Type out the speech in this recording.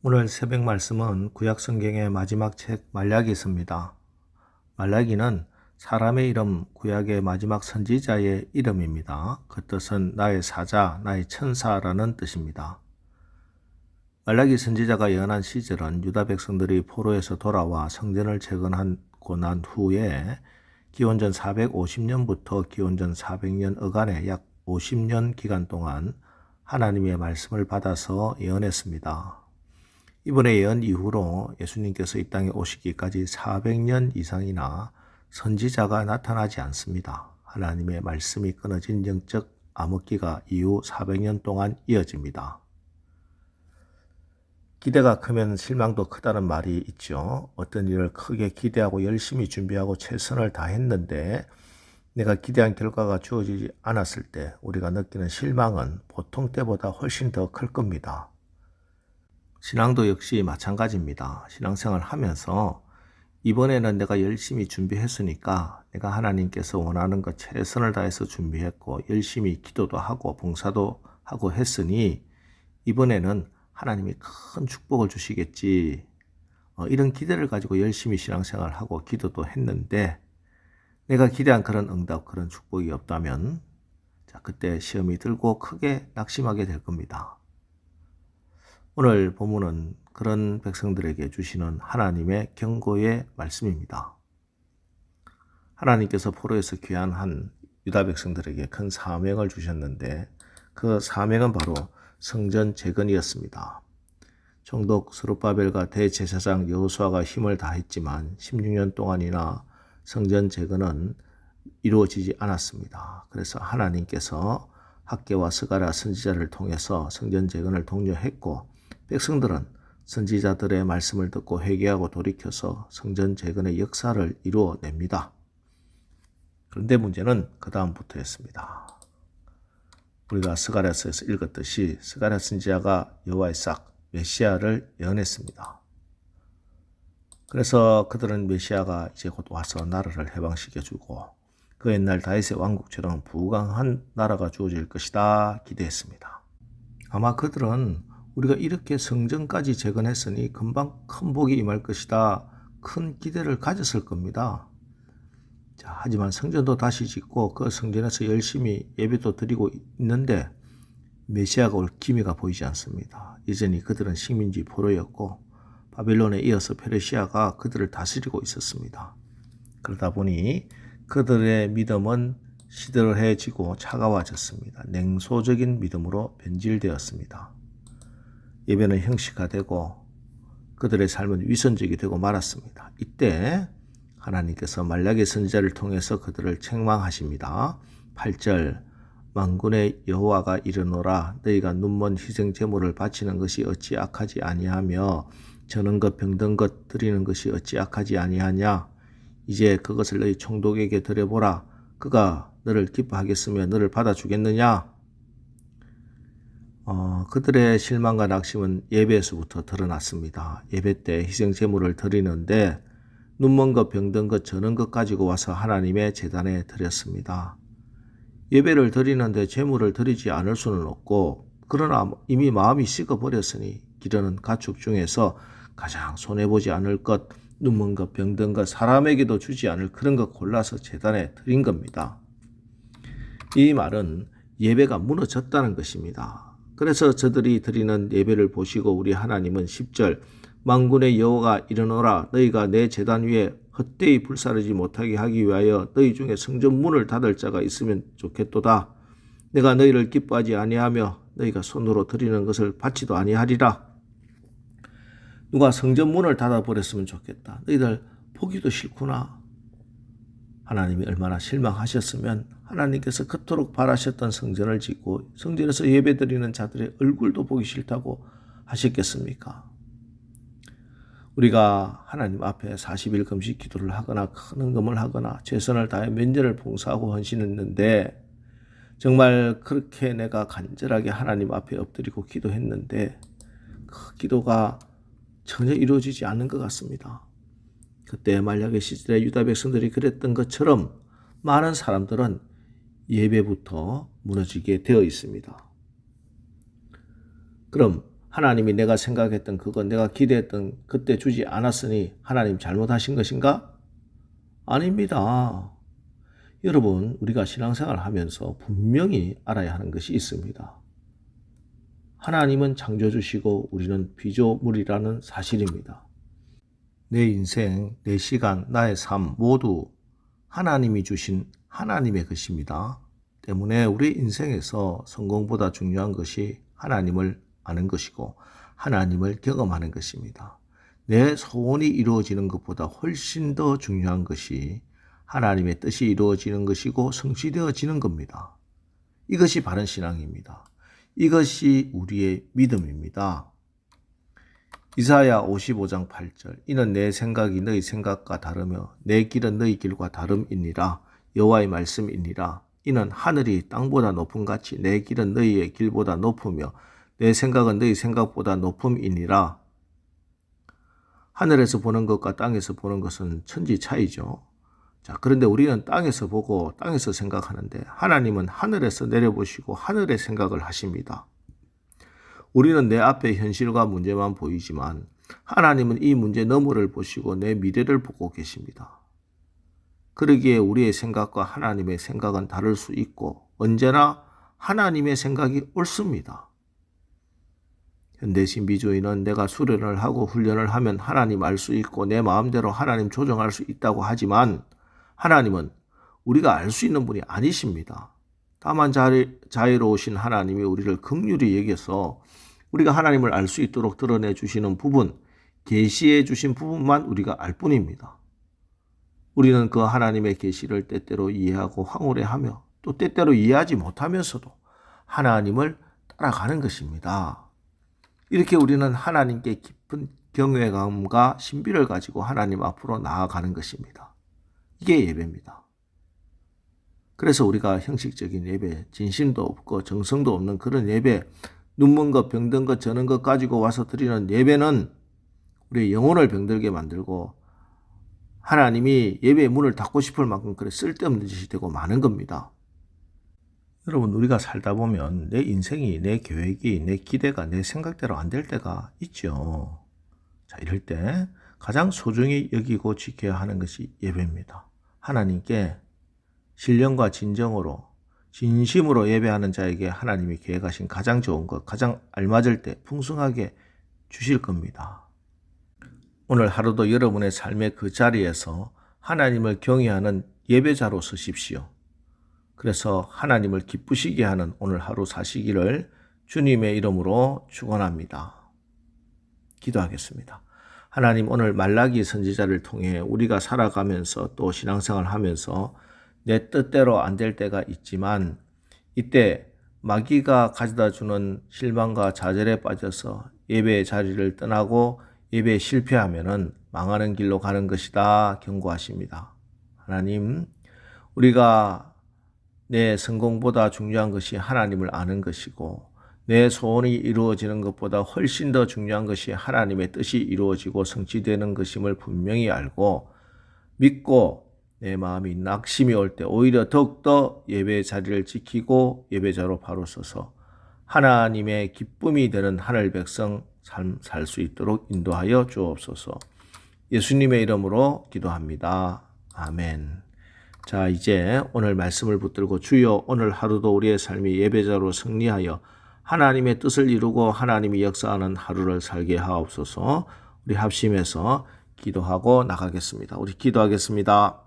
오늘 새벽 말씀은 구약 성경의 마지막 책 말라기서입니다. 말라기는 사람의 이름, 구약의 마지막 선지자의 이름입니다. 그 뜻은 나의 사자, 나의 천사라는 뜻입니다. 말라기 선지자가 예언한 시절은 유다 백성들이 포로에서 돌아와 성전을 재건하고 난 후에 기원전 450년부터 기원전 400년 어간의 약 50년 기간 동안 하나님의 말씀을 받아서 예언했습니다. 이번에 예언 이후로 예수님께서 이 땅에 오시기까지 400년 이상이나 선지자가 나타나지 않습니다. 하나님의 말씀이 끊어진 영적 암흑기가 이후 400년 동안 이어집니다. 기대가 크면 실망도 크다는 말이 있죠. 어떤 일을 크게 기대하고 열심히 준비하고 최선을 다했는데 내가 기대한 결과가 주어지지 않았을 때 우리가 느끼는 실망은 보통 때보다 훨씬 더 클 겁니다. 신앙도 역시 마찬가지입니다. 신앙생활 하면서 이번에는 내가 열심히 준비했으니까 내가 하나님께서 원하는 것 최선을 다해서 준비했고 열심히 기도도 하고 봉사도 하고 했으니 이번에는 하나님이 큰 축복을 주시겠지. 이런 기대를 가지고 열심히 신앙생활을 하고 기도도 했는데 내가 기대한 그런 응답, 그런 축복이 없다면 그때 시험이 들고 크게 낙심하게 될 겁니다. 오늘 본문은 그런 백성들에게 주시는 하나님의 경고의 말씀입니다. 하나님께서 포로에서 귀환한 유다 백성들에게 큰 사명을 주셨는데 그 사명은 바로 성전 재건이었습니다. 총독 스룹바벨과 대제사장 여호수아가 힘을 다했지만 16년 동안이나 성전 재건은 이루어지지 않았습니다. 그래서 하나님께서 학개와 스가랴 선지자를 통해서 성전 재건을 독려했고 백성들은 선지자들의 말씀을 듣고 회개하고 돌이켜서 성전 재건의 역사를 이루어냅니다. 그런데 문제는 그 다음부터였습니다. 우리가 스가랴서에서 읽었듯이 스가랴 선지자가 여호와의 싹 메시아를 예언했습니다. 그래서 그들은 메시아가 이제 곧 와서 나라를 해방시켜주고 그 옛날 다윗의 왕국처럼 부강한 나라가 주어질 것이다 기대했습니다. 아마 그들은 우리가 이렇게 성전까지 재건했으니 금방 큰 복이 임할 것이다 큰 기대를 가졌을 겁니다. 하지만 성전도 다시 짓고 그 성전에서 열심히 예배도 드리고 있는데 메시아가 올 기미가 보이지 않습니다. 여전히 그들은 식민지 포로였고 바빌론에 이어서 페르시아가 그들을 다스리고 있었습니다. 그러다 보니 그들의 믿음은 시들해지고 차가워졌습니다. 냉소적인 믿음으로 변질되었습니다. 예배는 형식화되고 그들의 삶은 위선적이 되고 말았습니다. 이때 하나님께서 말라기 선지자를 통해서 그들을 책망하십니다. 8절 만군의 여호와가 이르노라 너희가 눈먼 희생 제물을 바치는 것이 어찌 악하지 아니하며 저는 것 병든 것 드리는 것이 어찌 악하지 아니하냐 이제 그것을 너희 총독에게 드려보라 그가 너를 기뻐하겠으며 너를 받아주겠느냐. 그들의 실망과 낙심은 예배에서부터 드러났습니다. 예배 때 희생 제물을 드리는데 눈먼 것 병든 것 저는 것 가지고 와서 하나님의 제단에 드렸습니다. 예배를 드리는데 제물을 드리지 않을 수는 없고 그러나 이미 마음이 식어버렸으니 기르는 가축 중에서 가장 손해보지 않을 것 눈먼 것 병든 것 사람에게도 주지 않을 그런 것 골라서 제단에 드린 겁니다. 이 말은 예배가 무너졌다는 것입니다. 그래서 저들이 드리는 예배를 보시고 우리 하나님은 10절 만군의 여호와가 이르노라 너희가 내 제단 위에 헛되이 불사르지 못하게 하기 위하여 너희 중에 성전 문을 닫을 자가 있으면 좋겠도다. 내가 너희를 기뻐하지 아니하며 너희가 손으로 드리는 것을 받지도 아니하리라. 누가 성전 문을 닫아버렸으면 좋겠다. 너희들 보기도 싫구나. 하나님이 얼마나 실망하셨으면 하나님께서 그토록 바라셨던 성전을 짓고 성전에서 예배드리는 자들의 얼굴도 보기 싫다고 하셨겠습니까? 우리가 하나님 앞에 40일 금식 기도를 하거나 큰 헌금을 하거나 최선을 다해 면제를 봉사하고 헌신했는데 정말 그렇게 내가 간절하게 하나님 앞에 엎드리고 기도했는데 그 기도가 전혀 이루어지지 않는 것 같습니다. 그때 말라기 시절에 유다 백성들이 그랬던 것처럼 많은 사람들은 예배부터 무너지게 되어 있습니다. 그럼 하나님이 내가 생각했던 그거, 내가 기대했던 그때 주지 않았으니 하나님 잘못하신 것인가? 아닙니다. 여러분, 우리가 신앙생활을 하면서 분명히 알아야 하는 것이 있습니다. 하나님은 창조주시고 우리는 피조물이라는 사실입니다. 내 인생, 내 시간, 나의 삶 모두 하나님이 주신 하나님의 것입니다. 때문에 우리 인생에서 성공보다 중요한 것이 하나님을 아는 것이고 하나님을 경험하는 것입니다. 내 소원이 이루어지는 것보다 훨씬 더 중요한 것이 하나님의 뜻이 이루어지는 것이고 성취되어지는 겁니다. 이것이 바른 신앙입니다. 이것이 우리의 믿음입니다. 이사야 55장 8절 이는 내 생각이 너희 생각과 다르며 내 길은 너희 길과 다름이니라. 여호와의 말씀이니라. 이는 하늘이 땅보다 높음 같이 내 길은 너희의 길보다 높으며 내 생각은 너희 생각보다 높음이니라. 하늘에서 보는 것과 땅에서 보는 것은 천지 차이죠. 자, 그런데 우리는 땅에서 보고 땅에서 생각하는데 하나님은 하늘에서 내려보시고 하늘의 생각을 하십니다. 우리는 내 앞에 현실과 문제만 보이지만 하나님은 이 문제 너머를 보시고 내 미래를 보고 계십니다. 그러기에 우리의 생각과 하나님의 생각은 다를 수 있고 언제나 하나님의 생각이 옳습니다. 현대 신비주의는 내가 수련을 하고 훈련을 하면 하나님 알 수 있고 내 마음대로 하나님 조정할 수 있다고 하지만 하나님은 우리가 알 수 있는 분이 아니십니다. 다만 자애로우신 하나님이 우리를 긍휼히 여겨서 우리가 하나님을 알 수 있도록 드러내 주시는 부분, 계시해 주신 부분만 우리가 알 뿐입니다. 우리는 그 하나님의 계시를 때때로 이해하고 황홀해하며 또 때때로 이해하지 못하면서도 하나님을 따라가는 것입니다. 이렇게 우리는 하나님께 깊은 경외감과 신비를 가지고 하나님 앞으로 나아가는 것입니다. 이게 예배입니다. 그래서 우리가 형식적인 예배, 진심도 없고 정성도 없는 그런 예배, 눈먼 것, 병든 것, 저는 것 가지고 와서 드리는 예배는 우리의 영혼을 병들게 만들고 하나님이 예배의 문을 닫고 싶을 만큼 그래 쓸데없는 짓이 되고 많은 겁니다. 여러분, 우리가 살다 보면 내 인생이, 내 계획이, 내 기대가 내 생각대로 안 될 때가 있죠. 자, 이럴 때 가장 소중히 여기고 지켜야 하는 것이 예배입니다. 하나님께 신령과 진정으로 진심으로 예배하는 자에게 하나님이 계획하신 가장 좋은 것, 가장 알맞을 때 풍성하게 주실 겁니다. 오늘 하루도 여러분의 삶의 그 자리에서 하나님을 경외하는 예배자로 서십시오. 그래서 하나님을 기쁘시게 하는 오늘 하루 사시기를 주님의 이름으로 축원합니다. 기도하겠습니다. 하나님, 오늘 말라기 선지자를 통해 우리가 살아가면서 또 신앙생활 하면서 내 뜻대로 안 될 때가 있지만 이때 마귀가 가져다 주는 실망과 좌절에 빠져서 예배의 자리를 떠나고 예배에 실패하면은 망하는 길로 가는 것이다 경고하십니다. 하나님, 우리가 내 성공보다 중요한 것이 하나님을 아는 것이고 내 소원이 이루어지는 것보다 훨씬 더 중요한 것이 하나님의 뜻이 이루어지고 성취되는 것임을 분명히 알고 믿고 내 마음이 낙심이 올 때 오히려 더욱더 예배의 자리를 지키고 예배자로 바로 서서 하나님의 기쁨이 되는 하늘 백성 삶 살 수 있도록 인도하여 주옵소서. 예수님의 이름으로 기도합니다. 아멘. 자, 이제 오늘 말씀을 붙들고 주여 오늘 하루도 우리의 삶이 예배자로 승리하여 하나님의 뜻을 이루고 하나님이 역사하는 하루를 살게 하옵소서. 우리 합심해서 기도하고 나가겠습니다. 우리 기도하겠습니다.